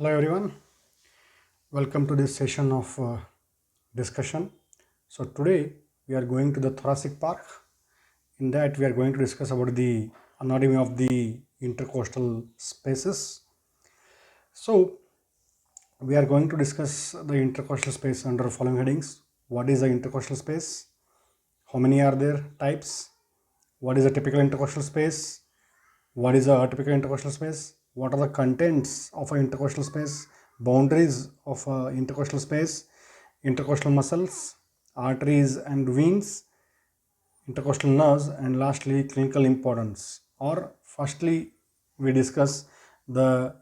Hello everyone, welcome to this session of discussion. So today we are going to the thoracic park. In that we are going to discuss about the anatomy of the intercostal spaces. So we are going to discuss the intercostal space under following headings. What is the intercostal space? How many are there types? What is a typical intercostal space? What is a atypical intercostal space? What are the contents of an intercostal space? Boundaries of intercostal space, intercostal muscles, arteries and veins, intercostal nerves, and lastly clinical importance. Or firstly we discuss the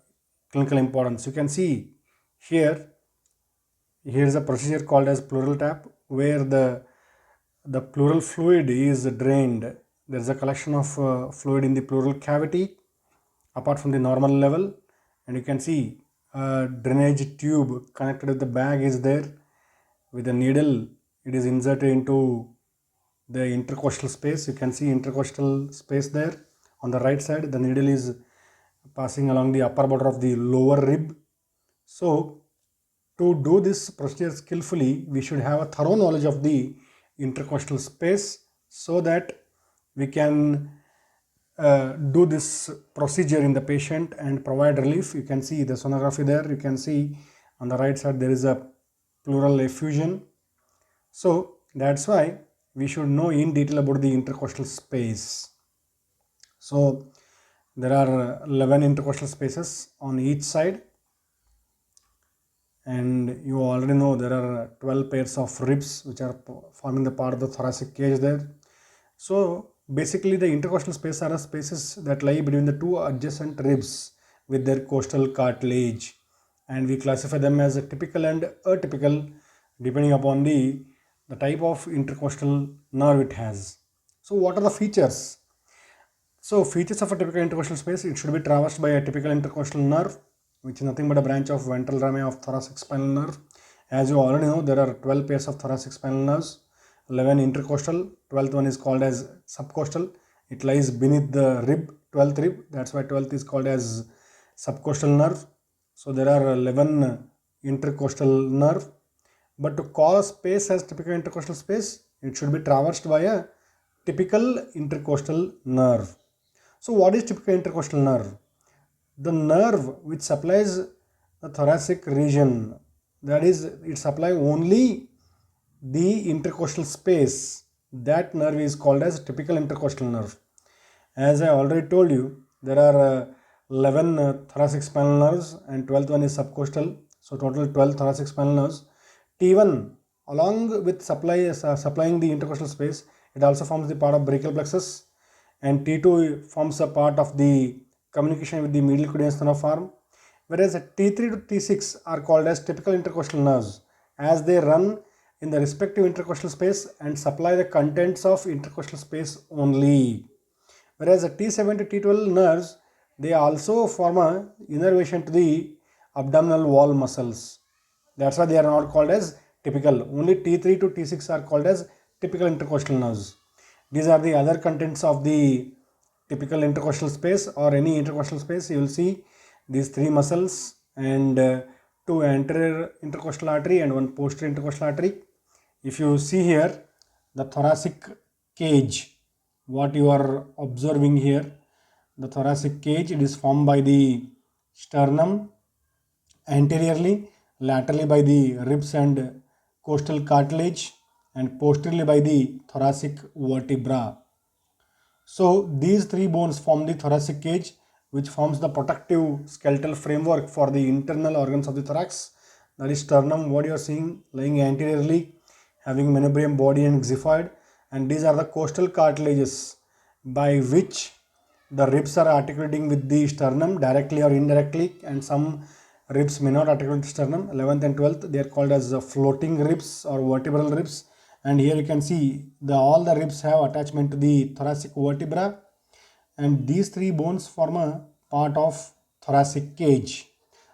clinical importance. You can see here is a procedure called as pleural tap, where the pleural fluid is drained. There is a collection of fluid in the pleural cavity apart from the normal level, and you can see a drainage tube connected with the bag is there. With a needle it is inserted into the intercostal space. You can see intercostal space there. On the right side the needle is passing along the upper border of the lower rib. So to do this procedure skillfully, we should have a thorough knowledge of the intercostal space so that we can do this procedure in the patient and provide relief. You can see the sonography there. You can see on the right side there is a pleural effusion. So that's why we should know in detail about the intercostal space. So there are 11 intercostal spaces on each side, and you already know there are 12 pairs of ribs which are forming the part of the thoracic cage there. So basically the intercostal spaces are spaces that lie between the two adjacent ribs with their costal cartilage, and we classify them as a typical and atypical depending upon the type of intercostal nerve it has. So what are the features? So features of a typical intercostal space: it should be traversed by a typical intercostal nerve, which is nothing but a branch of ventral rami of thoracic spinal nerve. As you already know, there are 12 pairs of thoracic spinal nerves, 11 intercostal, 12th one is called as subcostal. It lies beneath the rib, 12th rib, that's why 12th is called as subcostal nerve. So there are 11 intercostal nerve, but to call a space as typical intercostal space, it should be traversed by a typical intercostal nerve. So what is typical intercostal nerve? The nerve which supplies the thoracic region, that is, it supplies only the intercostal space. That nerve is called as typical intercostal nerve. As I already told you, there are 11 thoracic spinal nerves and 12th one is subcostal. So total 12 thoracic spinal nerves. T1, along with supplying the intercostal space, it also forms the part of brachial plexus, and T2 forms a part of the communication with the medial cutaneous nerve arm, whereas T3 to T6 are called as typical intercostal nerves, as they run in the respective intercostal space and supply the contents of intercostal space only. Whereas the T7 to T12 nerves, they also form a innervation to the abdominal wall muscles. That's why they are not called as typical. Only T3 to T6 are called as typical intercostal nerves. These are the other contents of the typical intercostal space or any intercostal space. You will see these three muscles and two anterior intercostal artery and one posterior intercostal artery. If you see here the thoracic cage, what you are observing here, the thoracic cage, it is formed by the sternum anteriorly, laterally by the ribs and costal cartilage, and posteriorly by the thoracic vertebra. So these three bones form the thoracic cage, which forms the protective skeletal framework for the internal organs of the thorax. That is sternum, what you are seeing lying anteriorly, having manubrium body and xiphoid, and these are the costal cartilages by which the ribs are articulating with the sternum directly or indirectly, and some ribs may not articulate with the sternum. 11th and 12th, they are called as floating ribs or vertebral ribs. And here you can see all the ribs have attachment to the thoracic vertebra, and these three bones form a part of thoracic cage.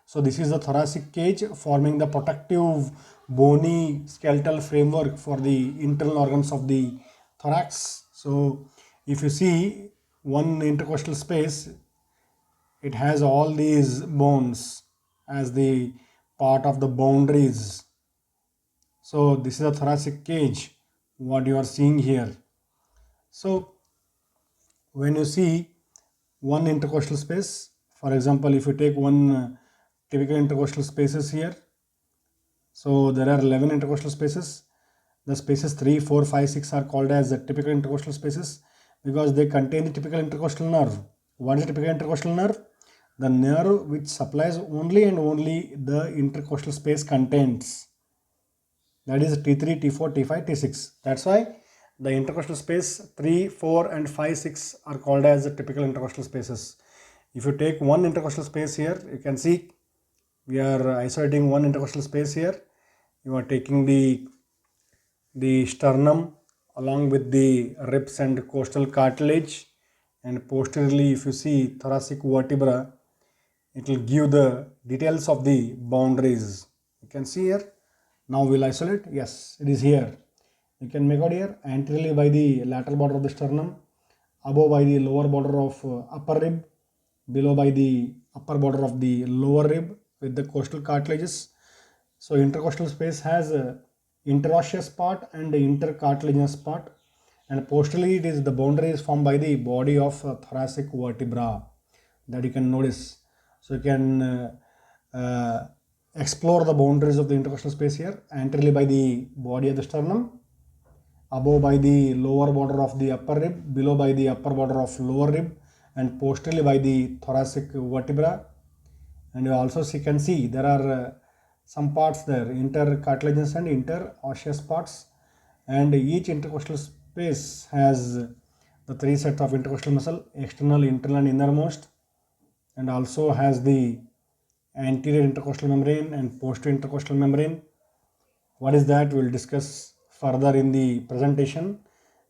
So this is the thoracic cage forming the protective bony skeletal framework for the internal organs of the thorax. So if you see one intercostal space, it has all these bones as the part of the boundaries. So this is a thoracic cage, what you are seeing here. So when you see one intercostal space, for example, if you take one typical intercostal spaces here, so there are 11 intercostal spaces. The spaces 3, 4, 5, 6 are called as the typical intercostal spaces because they contain the typical intercostal nerve. What is the typical intercostal nerve? The nerve which supplies only and only the intercostal space contents. That is T3, T4, T5, T6. That's why the intercostal space 3, 4 and 5, 6 are called as the typical intercostal spaces. If you take one intercostal space here, you can see we are isolating one intercostal space here. You are taking the sternum along with the ribs and costal cartilage, and posteriorly if you see thoracic vertebra, it will give the details of the boundaries. You can see here. Now we'll isolate. Yes, it is here. You can make out here anteriorly by the lateral border of the sternum, above by the lower border of upper rib, below by the upper border of the lower rib with the costal cartilages. So intercostal space has a interosseous part and the intercartilaginous part, and posteriorly it is the boundary is formed by the body of thoracic vertebra that you can notice. So you can explore the boundaries of the intercostal space here, anteriorly by the body of the sternum, above by the lower border of the upper rib, below by the upper border of lower rib, and posteriorly by the thoracic vertebra. And you also can see there are some parts there, intercartilaginous and interosseous parts, and each intercostal space has the three sets of intercostal muscle, external, internal and innermost, and also has the anterior intercostal membrane and posterior intercostal membrane. What is that? We will discuss further in the presentation.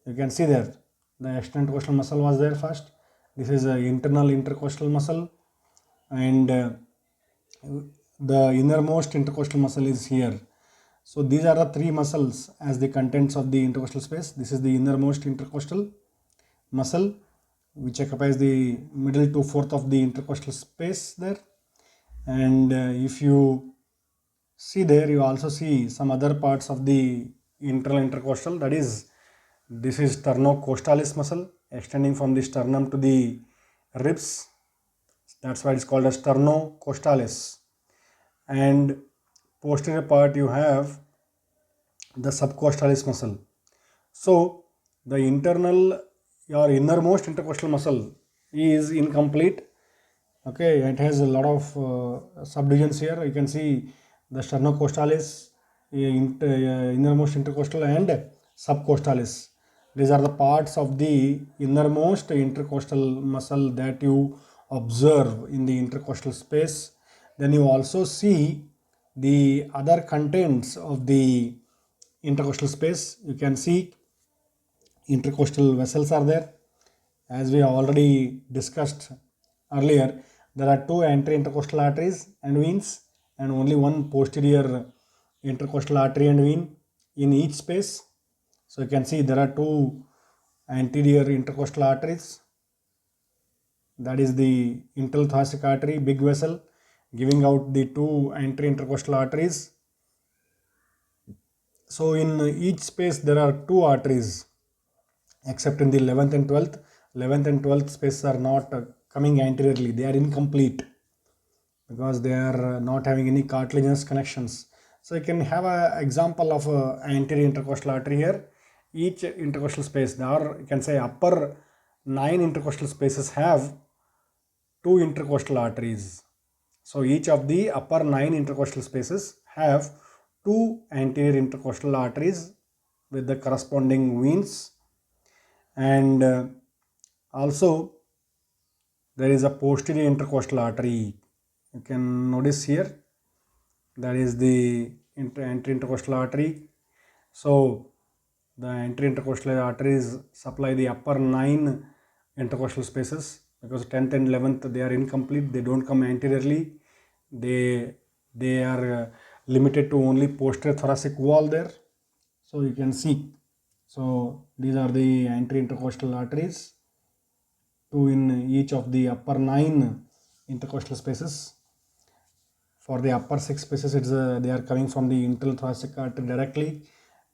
You can see there the external intercostal muscle was there first. This is an internal intercostal muscle, and the innermost intercostal muscle is here. So these are the three muscles as the contents of the intercostal space. This is the innermost intercostal muscle which occupies the middle 2/4 of the intercostal space there. And if you see there, you also see some other parts of the internal intercostal, that is, this is sternocostalis muscle extending from the sternum to the ribs. That's why it's called as sternocostalis. And posterior part you have the subcostalis muscle. So the internal or innermost intercostal muscle is incomplete. Okay, it has a lot of subdivisions here. You can see the sternocostalis, innermost intercostal and subcostalis. These are the parts of the innermost intercostal muscle that you observe in the intercostal space. Then you also see the other contents of the intercostal space. You can see intercostal vessels are there. As we have already discussed earlier, there are two anterior intercostal arteries and veins and only one posterior intercostal artery and vein in each space. So you can see there are two anterior intercostal arteries. That is the interthoracic artery, big vessel, giving out the two anterior intercostal arteries. So in each space there are two arteries, except in the 11th and 12th. 11th and 12th spaces are not coming anteriorly, they are incomplete because they are not having any cartilaginous connections. So you can have an example of a anterior intercostal artery here. Each intercostal space, or you can say upper 9 intercostal spaces have two intercostal arteries. So each of the upper 9 intercostal spaces have two anterior intercostal arteries with the corresponding veins, and also there is a posterior intercostal artery. You can notice here that is the anterior intercostal artery. So the anterior intercostal arteries supply the upper 9 intercostal spaces because 10th and 11th they are incomplete, they don't come anteriorly, they are limited to only posterior thoracic wall there. So you can see, so these are the anterior intercostal arteries, two in each of the upper 9 intercostal spaces. For the upper 6 spaces, they are coming from the interthoracic artery directly.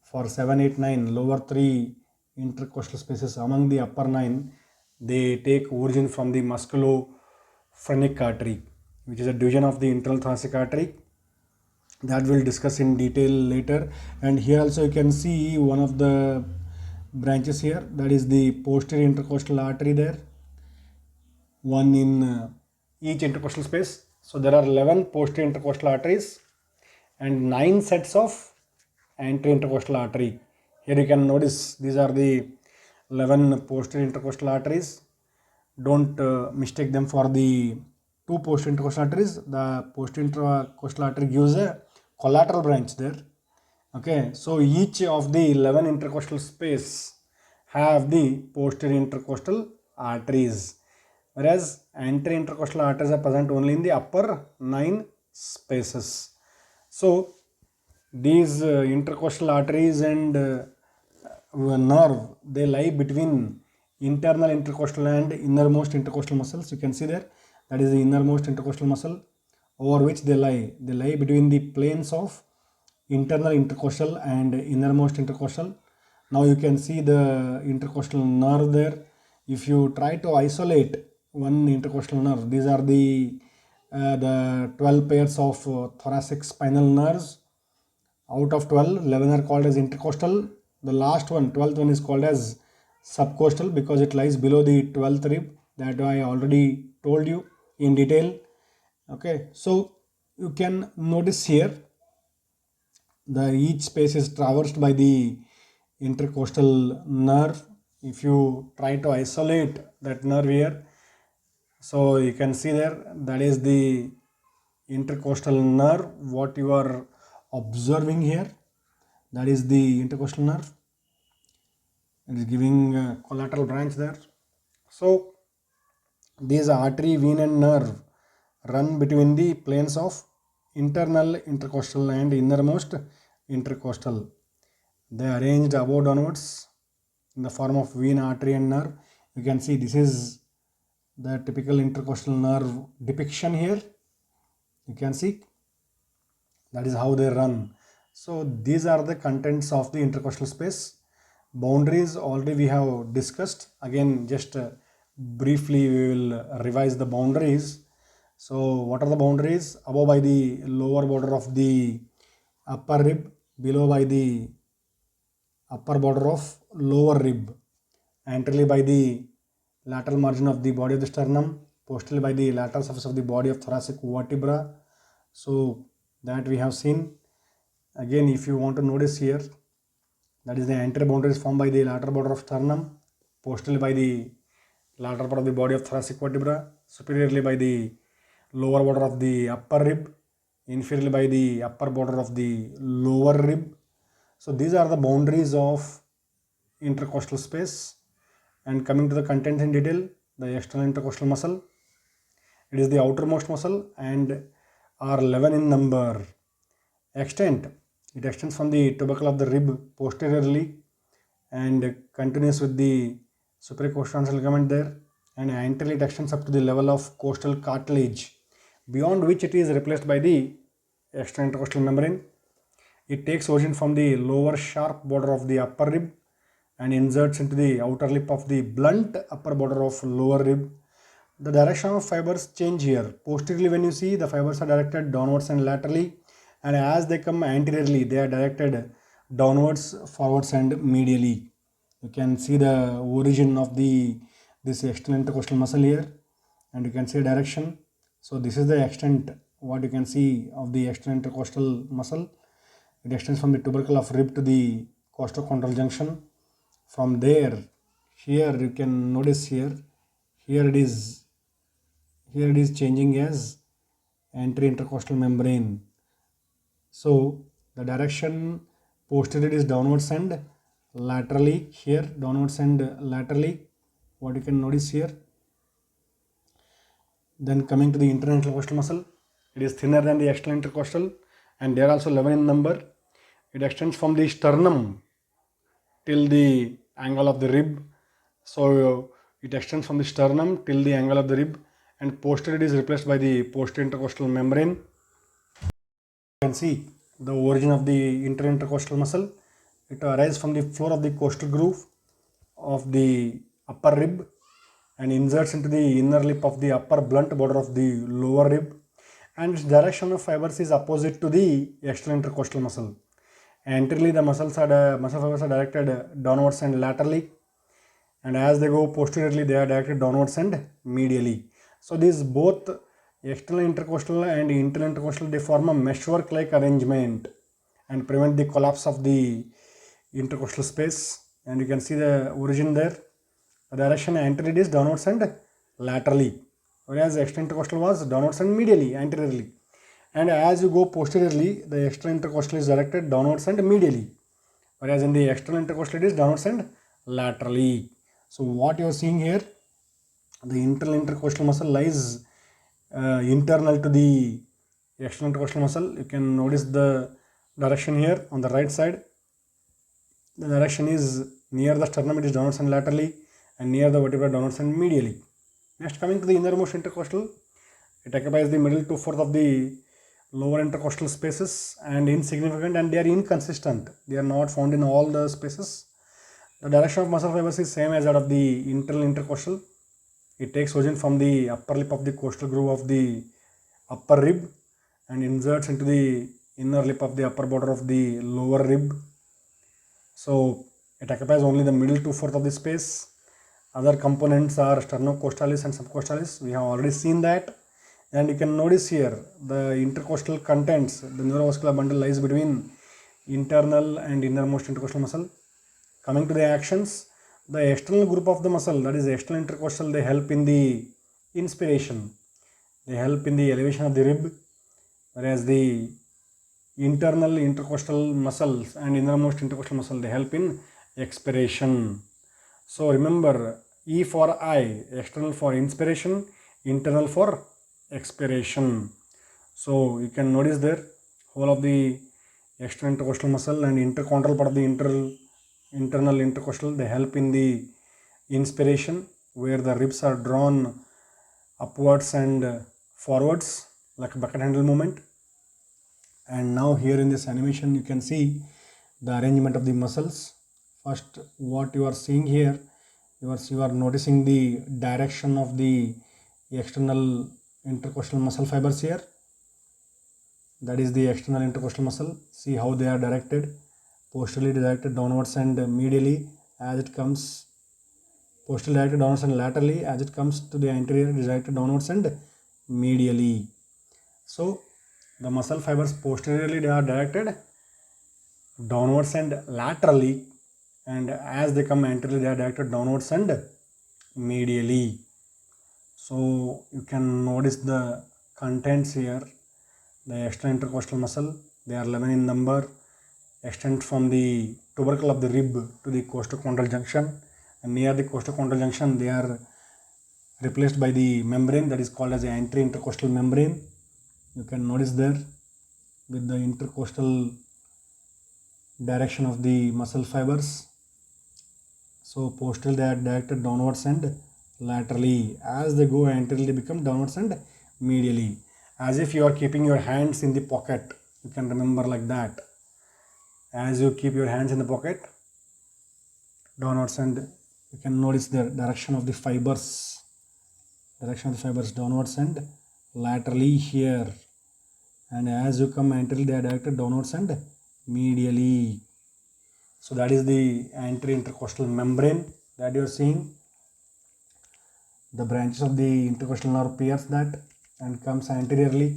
For 7, 8, 9, lower 3 intercostal spaces among the upper 9, they take origin from the musculophrenic artery, which is a division of the internal thoracic artery. That we'll discuss in detail later. And here also you can see one of the branches here, that is the posterior intercostal artery there, one in each intercostal space. So there are 11 posterior intercostal arteries and 9 sets of anterior intercostal artery. Here you can notice these are the 11 posterior intercostal arteries. Don't mistake them for the 2 posterior intercostal arteries. The posterior intercostal artery gives a collateral branch there. Okay, so each of the 11 intercostal space have the posterior intercostal arteries, whereas anterior intercostal arteries are present only in the upper 9 spaces. So these intercostal arteries and nerve, they lie between internal intercostal and innermost intercostal muscles. You can see there, that is the innermost intercostal muscle over which they lie. They lie between the planes of internal intercostal and innermost intercostal. Now you can see the intercostal nerve there. If you try to isolate one intercostal nerve, these are the 12 pairs of thoracic spinal nerves. Out of 12, 11 are called as intercostal. The last one, 12th one, is called as subcostal because it lies below the 12th rib, that I already told you in detail. Okay, so you can notice here each space is traversed by the intercostal nerve. If you try to isolate that nerve here, so you can see there, that is the intercostal nerve. What you are observing here, that is the intercostal nerve. It is giving a collateral branch there. So these artery, vein and nerve run between the planes of internal intercostal and innermost intercostal. They are arranged above downwards in the form of vein, artery and nerve. You can see this is the typical intercostal nerve depiction here. You can see that is how they run. So these are the contents of the intercostal space. Boundaries already we have discussed. Again, just briefly we will revise the boundaries. So what are the boundaries? Above by the lower border of the upper rib, below by the upper border of lower rib, anteriorly by the lateral margin of the body of the sternum, posteriorly by the lateral surface of the body of thoracic vertebra. So that we have seen. Again, if you want to notice here, that is the anterior boundary is formed by the lateral border of sternum, posteriorly by the lateral part of the body of thoracic vertebra, superiorly by the lower border of the upper rib, inferiorly by the upper border of the lower rib. So these are the boundaries of intercostal space. And coming to the contents in detail, the external intercostal muscle, it is the outermost muscle and are 11 in number. Extent, it extends from the tubercle of the rib posteriorly and continues with the supracostal ligament there, and anteriorly it extends up to the level of costal cartilage, beyond which it is replaced by the external intercostal membrane. It takes origin from the lower sharp border of the upper rib and inserts into the outer lip of the blunt upper border of lower rib. The direction of fibers change here. Posteriorly, when you see, the fibers are directed downwards and laterally, and as they come anteriorly, they are directed downwards, forwards and medially. You can see the origin of this external intercostal muscle here, and you can see direction. So this is the extent what you can see of the external intercostal muscle. It extends from the tubercle of rib to the costochondral junction. From there, here you can notice here it is changing as anterior intercostal membrane. So the direction posterior is downwards and laterally, here downwards and laterally, what you can notice here. Then coming to the internal intercostal muscle, it is thinner than the external intercostal and they are also 11 in number. It extends from the sternum till the angle of the rib. So it extends from the sternum till the angle of the rib, and posterior is replaced by the posterior intercostal membrane. You can see the origin of the interintercostal muscle. It arises from the floor of the costal groove of the upper rib and inserts into the inner lip of the upper blunt border of the lower rib, and its direction of fibers is opposite to the external intercostal muscle. Anteriorly, the muscle fibers are directed downwards and laterally, and as they go posteriorly, they are directed downwards and medially. So these both external intercostal and internal intercostal, they form a meshwork like arrangement and prevent the collapse of the intercostal space. And you can see the origin there. The direction anteriorly is downwards and laterally, whereas external intercostal was downwards and medially, anteriorly. And as you go posteriorly, the external intercostal is directed downwards and medially, whereas in the external intercostal it is downwards and laterally. So what you are seeing here, the internal intercostal muscle lies internal to the external intercostal muscle. You can notice the direction here on the right side. The direction is near the sternum, it is downwards and laterally, and near the vertebra downwards and medially. Next, coming to the innermost intercostal, it occupies the middle 2/4 of the lower intercostal spaces and insignificant, and they are inconsistent. They are not found in all the spaces. The direction of muscle fibers is same as that of the internal intercostal. It takes origin from the upper lip of the costal groove of the upper rib and inserts into the inner lip of the upper border of the lower rib. So it occupies only the middle 2/4 of the space. Other components are sternocostalis and subcostalis. We have already seen that. And you can notice here the intercostal contents, the neurovascular bundle lies between internal and innermost intercostal muscle. Coming to the actions, the external group of the muscle, that is the external intercostal, they help in the inspiration. They help in the elevation of the rib, whereas the internal intercostal muscles and innermost intercostal muscle, they help in expiration. So remember, E for I, external for inspiration, internal for expiration. So you can notice there, whole of the external intercostal muscle and interchondral part of the internal intercostal, they help in the inspiration, where the ribs are drawn upwards and forwards like a bucket handle movement. And now here in this animation you can see the arrangement of the muscles. First, what you are seeing here, you are noticing the direction of the external intercostal muscle fibers here. That is the external intercostal muscle. See how they are directed. Posteriorly directed downwards and medially as it comes. Posteriorly directed downwards and laterally as it comes to the anterior, it is directed downwards and medially. So the muscle fibers posteriorly, they are directed downwards and laterally, and as they come anteriorly, they are directed downwards and medially. So you can notice the contents here. The external intercostal muscle, they are 11 in number, extend from the tubercle of the rib to the costochondral junction, and near the costochondral junction they are replaced by the membrane that is called as the anterior intercostal membrane. You can notice there with the intercostal direction of the muscle fibers. So posteriorly they are directed downwards and laterally. As they go anteriorly, they become downwards and medially, as if you are keeping your hands in the pocket. You can remember like that. As you keep your hands in the pocket, downwards, and you can notice the direction of the fibers. Direction of the fibers downwards and laterally here. And as you come anteriorly, they are directed downwards and medially. So that is the anterior intercostal membrane that you are seeing. The branches of the intercostal nerve pierce that and comes anteriorly.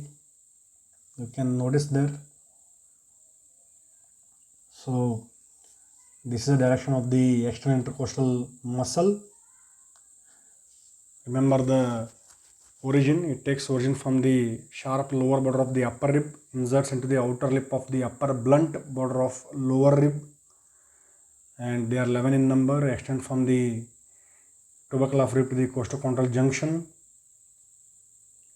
You can notice there. So this is the direction of the external intercostal muscle. Remember the origin, it takes origin from the sharp lower border of the upper rib, inserts into the outer lip of the upper blunt border of lower rib, and they are 11 in number, extend from the tubercle of rib to the costochondral junction,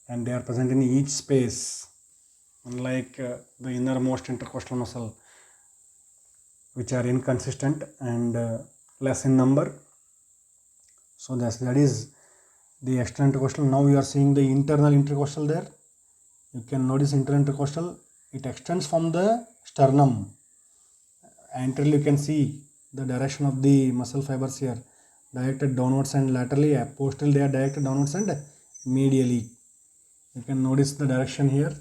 and they are present in each space, unlike the innermost intercostal muscle, which are inconsistent and less in number. So that is the external intercostal. Now you are seeing the internal intercostal there. You can notice internal intercostal. it extends from the sternum. Anteriorly you can see the direction of the muscle fibers here, directed downwards and laterally. Posteriorly they are directed downwards and medially. You can notice the direction here.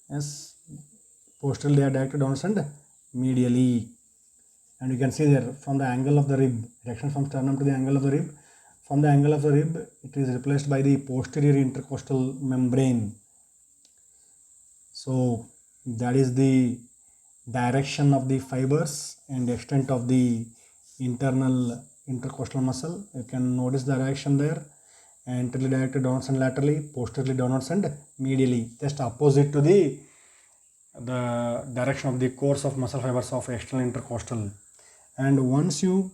Yes, posteriorly they are directed downwards and medially. And you can see there from the angle of the rib, direction from sternum to the angle of the rib. From the angle of the rib, it is replaced by the posterior intercostal membrane. So that is the direction of the fibers and extent of the internal intercostal muscle. You can notice the direction there, anteriorly directed downwards and laterally, posteriorly downwards and medially, just opposite to the direction of the course of muscle fibers of external intercostal. And once you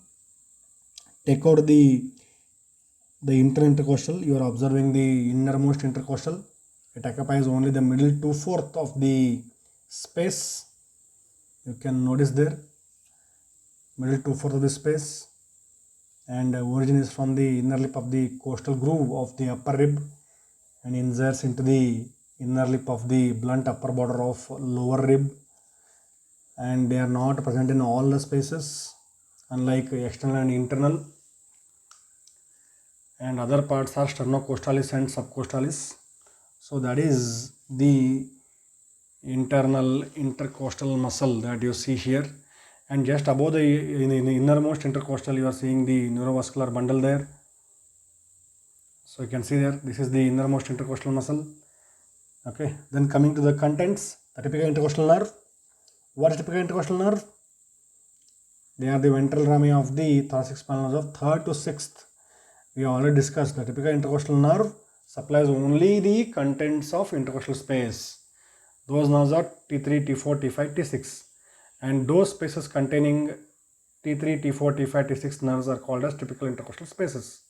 take out the interintercostal, you are observing the innermost intercostal. It occupies only the middle 2/4 of the space. You can notice there, middle 2/4 of the space, and origin is from the inner lip of the costal groove of the upper rib and inserts into the inner lip of the blunt upper border of lower rib, and they are not present in all the spaces, unlike external and internal. And other parts are sternocostalis and subcostalis. So that is the internal intercostal muscle that you see here. And just above the innermost intercostal, you are seeing the neurovascular bundle there. So you can see there, this is the innermost intercostal muscle. Okay, then coming to the contents, the typical intercostal nerve. What is typical intercostal nerve? They are the ventral rami of the thoracic spinal nerves of 3rd to 6th. We already discussed the typical intercostal nerve supplies only the contents of intercostal space. Those nerves are T3, T4, T5, T6, and those spaces containing T3, T4, T5, T6 nerves are called as typical intercostal spaces.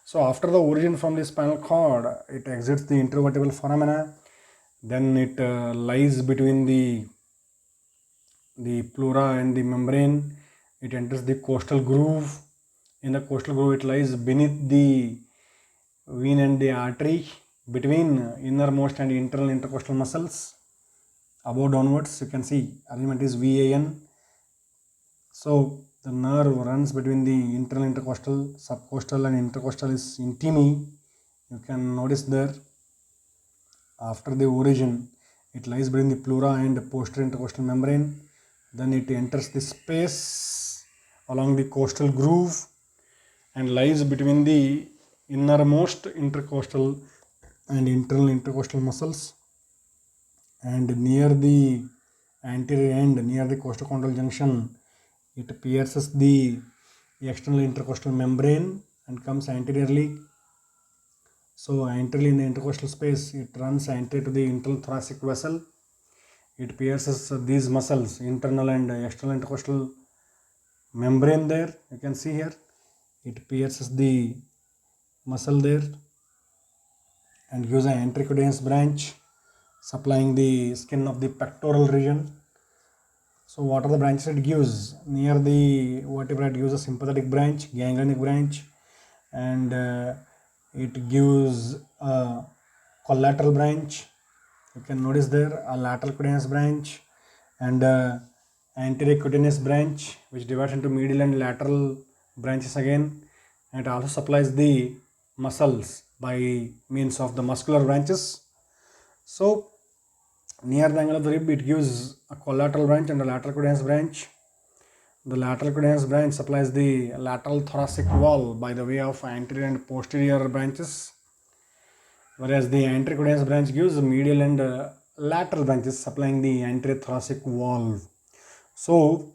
So after the origin from the spinal cord, it exits the intervertebral foramina, then it lies between the pleura and the membrane. It enters the costal groove. In the costal groove, it lies beneath the vein and the artery, between innermost and internal intercostal muscles. Above downwards, you can see arrangement is VAN. So the nerve runs between the internal intercostal, subcostal and intercostal is intimi. You can notice there, after the origin, it lies between the pleura and posterior intercostal membrane. Then it enters the space along the costal groove and lies between the innermost intercostal and internal intercostal muscles, and near the anterior end, near the costochondral junction, it pierces the external intercostal membrane and comes anteriorly. So anteriorly in the intercostal space, it runs anterior to the internal thoracic vessel. It pierces these muscles, internal and external intercostal membrane there. You can see here, it pierces the muscle there and gives an anterocutaneous branch supplying the skin of the pectoral region. So what are the branches it gives? Near the vertebra it gives a sympathetic branch, ganglionic branch, and it gives a collateral branch. You can notice there a lateral cutaneous branch and anterior cutaneous branch, which divides into medial and lateral branches again, and it also supplies the muscles by means of the muscular branches. So near the angle of the rib, it gives a collateral branch and a lateral cutaneous branch. The lateral cutaneous branch supplies the lateral thoracic wall by the way of anterior and posterior branches, whereas the anterior cutaneous branch gives medial and lateral branches supplying the anterior thoracic wall. So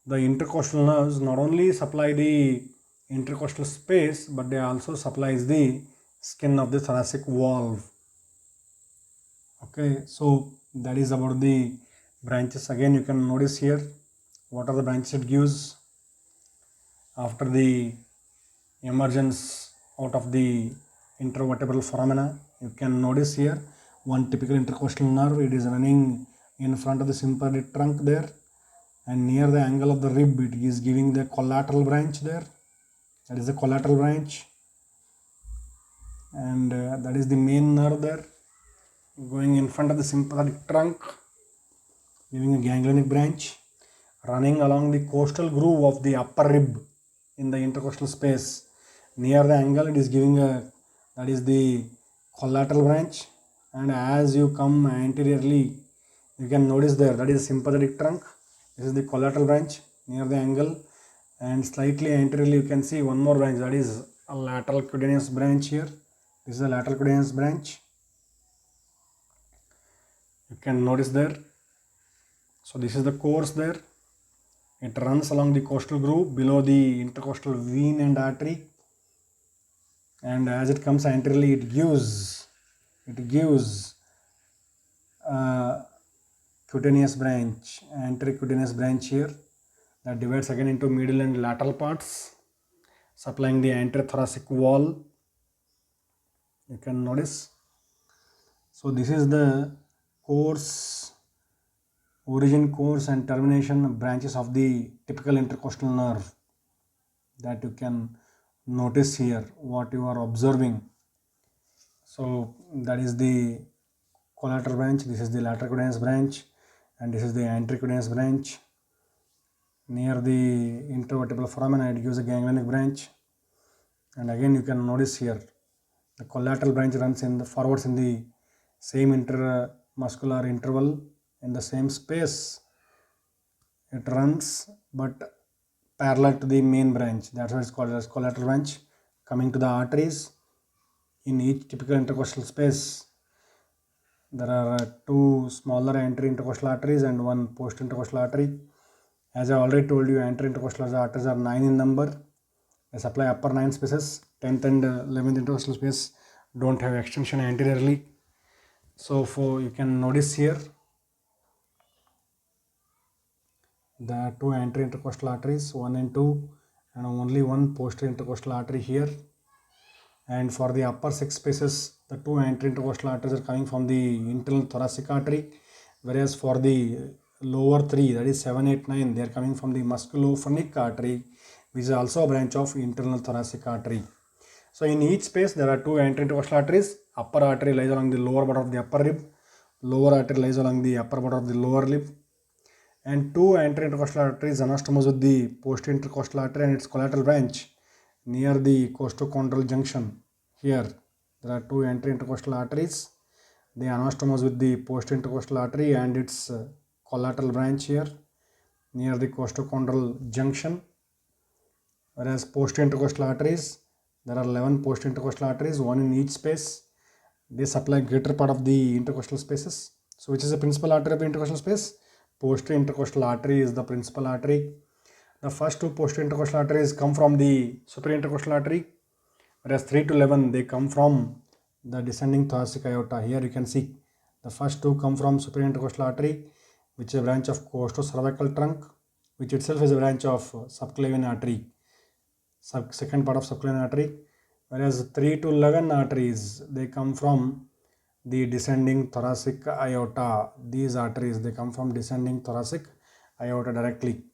the intercostal nerves not only supply the intercostal space, but they also supplies the skin of the thoracic wall. Okay, so that is about the branches. Again, you can notice here what are the branches it gives after the emergence out of the intervertebral foramina. You can notice here one typical intercostal nerve. It is running in front of the sympathetic trunk there, and near the angle of the rib, it is giving the collateral branch there. That is the collateral branch, and that is the main nerve there, going in front of the sympathetic trunk. giving a ganglionic branch running along the costal groove of the upper rib in the intercostal space. Near the angle, it is giving that is the collateral branch, and as you come anteriorly, you can notice there, that is sympathetic trunk. This is the collateral branch near the angle, and slightly anteriorly you can see one more branch, that is a lateral cutaneous branch here. This is a lateral cutaneous branch. You can notice there. So this is the course there. It runs along the costal groove below the intercostal vein and artery, and as it comes anteriorly, it gives cutaneous branch, anterior cutaneous branch here, that divides again into medial and lateral parts, supplying the anterior thoracic wall. You can notice. So this is the course, origin, course and termination branches of the typical intercostal nerve that you can notice here, what you are observing. So that is the collateral branch, this is the lateral cutaneous branch, and this is the anterior cutaneous branch. Near the intervertebral foramina, it gives a ganglionic branch, and again you can notice here the collateral branch runs in the forwards in the same intermuscular interval in the same space. It runs but parallel to the main branch. That's why it's called as collateral branch. Coming to the arteries, in each typical intercostal space, there are two smaller anterior intercostal arteries and one post intercostal artery. As I already told you, anterior intercostal arteries are 9 in number. They supply upper 9 spaces. 10th and 11th intercostal space don't have extension anteriorly. So you can notice here the two anterior intercostal arteries, 1 and 2, and only one posterior intercostal artery here. And for the upper 6 spaces, the two anterior intercostal arteries are coming from the internal thoracic artery, whereas for the lower 3, that is 7, 8, 9, they are coming from the musculophrenic artery, which is also a branch of internal thoracic artery. So in each space there are two anterior intercostal arteries. Upper artery lies along the lower border of the upper rib, lower artery lies along the upper border of the lower rib, and two anterior intercostal arteries anastomose with the posterior intercostal artery and its collateral branch near the costochondral junction. Here there are two anterior intercostal arteries. They anastomose with the posterior intercostal artery and its collateral branch here near the costochondral junction. Whereas posterior intercostal arteries, there are 11 posterior intercostal arteries, one in each space. They supply greater part of the intercostal spaces. So which is the principal artery of the intercostal space? Posterior intercostal artery is the principal artery. The first two posterior intercostal arteries come from the superior intercostal artery, whereas 3 to 11 they come from the descending thoracic aorta. Here you can see the first two come from superior intercostal artery, which is a branch of costocervical trunk, which itself is a branch of subclavian artery, second part of subclavian artery, whereas 3 to 11 arteries they come from the descending thoracic aorta. These arteries they come from descending thoracic aorta directly.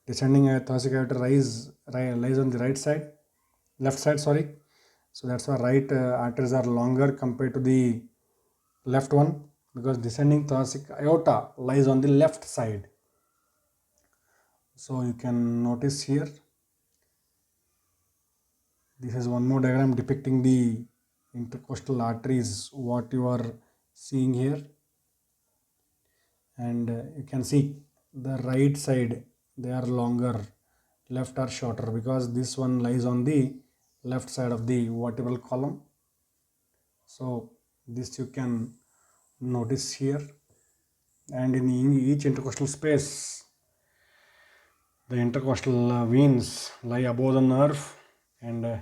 Descending thoracic aorta lies on the left side, sorry. So that's why right arteries are longer compared to the left one, because descending thoracic aorta lies on the left side. So you can notice here, this is one more diagram depicting the intercostal arteries, what you are seeing here. And you can see the right side, they are longer, left are shorter, because this one lies on the left side of the vertebral column. So this you can notice here. And in each intercostal space, the intercostal veins lie above the nerve and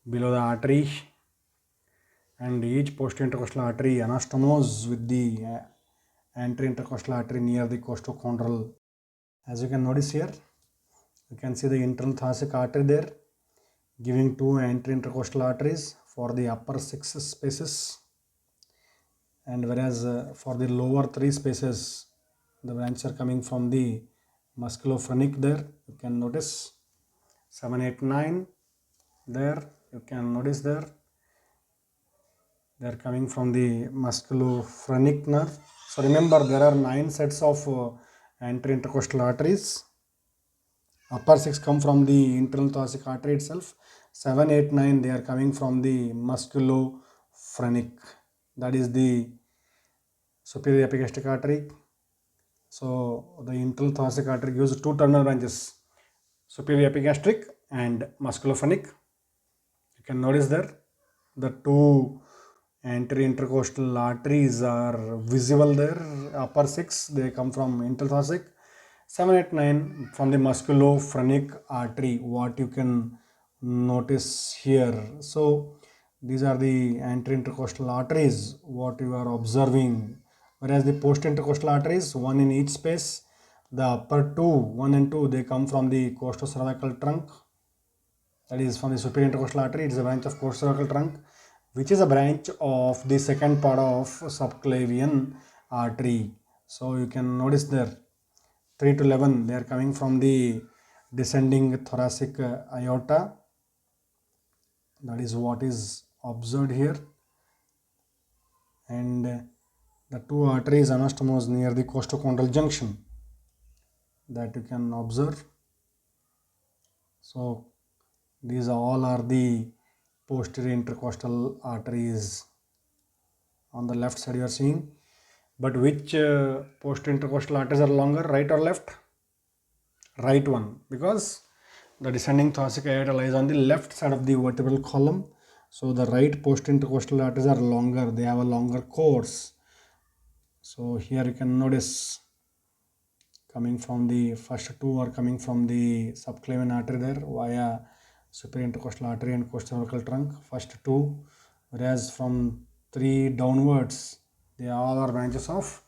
below the artery, and each posterior intercostal artery anastomose with the anterior intercostal artery near the costochondral. As you can notice here, you can see the internal thoracic artery there, giving two anterior intercostal arteries for the upper 6 spaces, and whereas for the lower 3 spaces, the branches are coming from the musculophrenic there. You can notice 7, 8, 9 there. You can notice there, they are coming from the musculophrenic nerve. So remember, there are 9 sets of anterior intercostal arteries. Upper 6 come from the internal thoracic artery itself. 7, 8, 9 they are coming from the musculophrenic. That is the superior epigastric artery. So the internal thoracic artery gives two terminal branches, superior epigastric and musculophrenic. You can notice there the two anterior intercostal arteries are visible there. Upper 6 they come from internal thoracic, 7, 8, 9 from the musculophrenic artery, what you can notice here. So these are the anterior intercostal arteries what you are observing, whereas the posterior intercostal arteries, one in each space. The upper two, 1 and 2, they come from the costocervical trunk, that is from the superior intercostal artery. It is a branch of costocervical trunk, which is a branch of the second part of subclavian artery. So you can notice there 3 to 11 they are coming from the descending thoracic aorta. That is what is observed here. And the two arteries anastomose near the costochondral junction, that you can observe. So these all are the posterior intercostal arteries. On the left side you are seeing, but which posterior intercostal arteries are longer, right or left? Right one, because the descending thoracic aorta lies on the left side of the vertebral column. So the right posterior intercostal arteries are longer, they have a longer course. So here you can notice coming from the first two are coming from the subclavian artery there via superior intercostal artery and costocervical trunk, first two, whereas from 3 downwards they all are branches of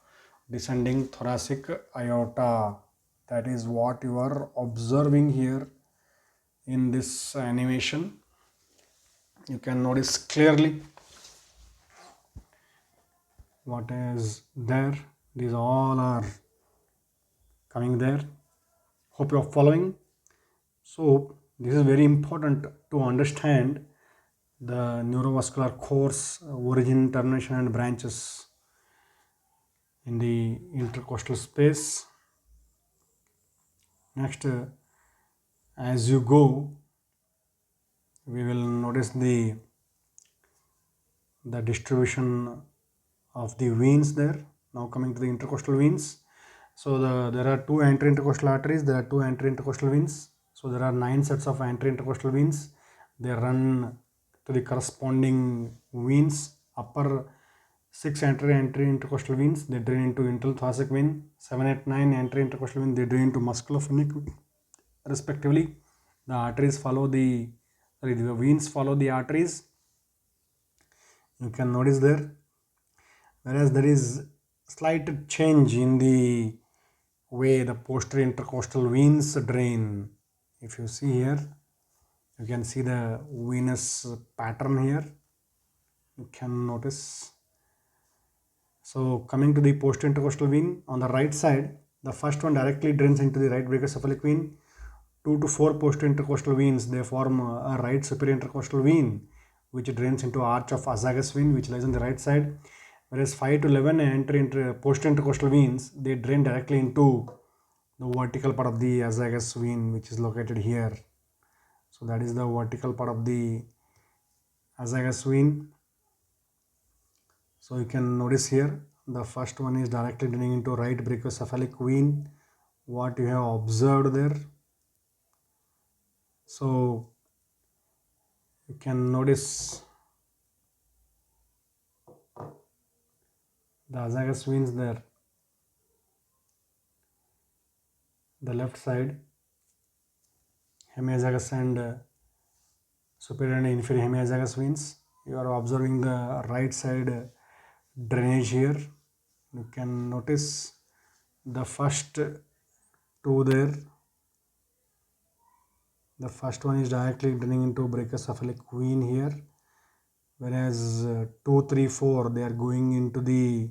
descending thoracic aorta. That is what you are observing here in this animation. You can notice clearly what is there. These all are coming there. Hope you are following. So this is very important to understand the neurovascular course, origin, termination and branches in the intercostal space. Next, as you go, we will notice the distribution of the veins there. Now coming to the intercostal veins. So there are two anterior intercostal arteries, there are two anterior intercostal veins. So there are 9 sets of anterior intercostal veins. They run to the corresponding veins. Upper 6 anterior intercostal veins, they drain into internal thoracic vein. 7, 8, 9 anterior intercostal vein, they drain into musculophrenic respectively. The arteries follow the veins follow the arteries. You can notice there. Whereas there is slight change in the way the posterior intercostal veins drain. If you see here, you can see the venous pattern here. You can notice. So coming to the posterior intercostal vein, on the right side, the first one directly drains into the right brachiocephalic vein. 2 to 4 posterior intercostal veins, they form a right superior intercostal vein, which drains into arch of azagos vein, which lies on the right side. Whereas 5 to 11 posterior intercostal veins, they drain directly into the vertical part of the azagos vein, which is located here. So that is the vertical part of the azagos vein. So you can notice here, the first one is directly draining into right brachiocephalic vein, what you have observed there. So you can notice the azagos veins there. The left side, hemiazagos and superior and inferior hemiazagos veins. You are observing the right side drainage here. You can notice the first two there. The first one is directly draining into brachiocephalic vein here, whereas 2, 3, 4 they are going into the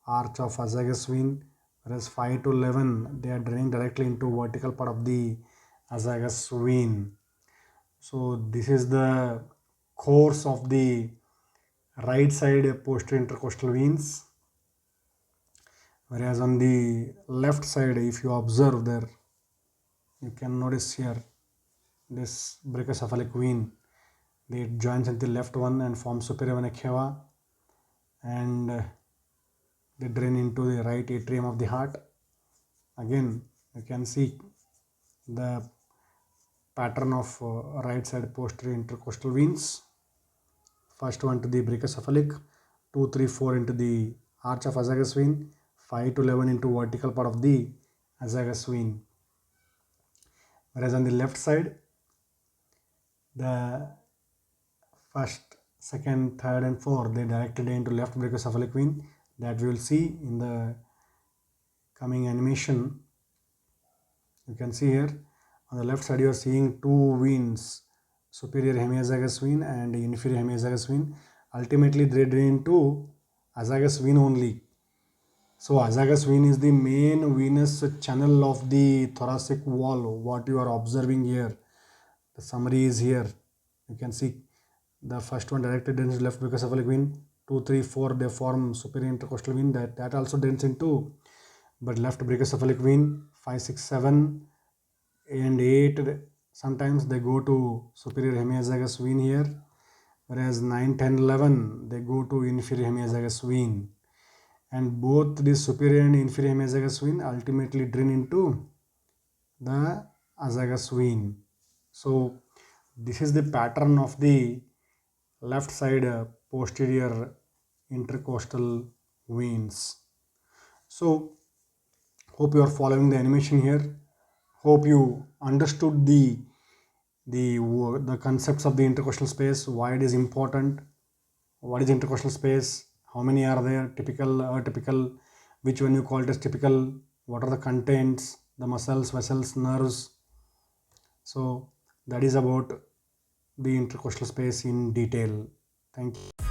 arch of azagos vein, whereas 5 to 11 they are draining directly into vertical part of the azagos vein. So this is the course of the right side posterior intercostal veins. Whereas on the left side, if you observe there, you can notice here this brachiocephalic vein. It joins at the left one and forms superior vena cava, and they drain into the right atrium of the heart. Again, you can see the pattern of right side posterior intercostal veins. First one to the brachiocephalic, 2, 3, 4 into the arch of azagos vein, 5 to 11 into vertical part of the azagos vein. Whereas on the left side, the first, second, third and fourth, they directly into left brachiocephalic vein, that we will see in the coming animation. You can see here on the left side you are seeing two veins, superior hemiazygous vein and inferior hemiazygous vein. Ultimately they drain into azygous vein only. So azygous vein is the main venous channel of the thoracic wall. What you are observing here, the summary is here. You can see the first one directed into left brachiocephalic vein, 2, 3, 4 they form superior intercostal vein, that also drains into but left brachiocephalic vein. 5, 6, 7 and 8 sometimes they go to superior hemiazygous vein here, whereas 9, 10, 11 they go to inferior hemiazygous vein, and both the superior and inferior hemiazygous vein ultimately drain into the azygous vein. So this is the pattern of the left side posterior intercostal veins. So hope you are following the animation here. Hope you understood the concepts of the intercostal space, why it is important, what is intercostal space, how many are there, typical, atypical, which one you call it as typical, what are the contents, the muscles, vessels, nerves. So that is about the intercostal space in detail. Thank you.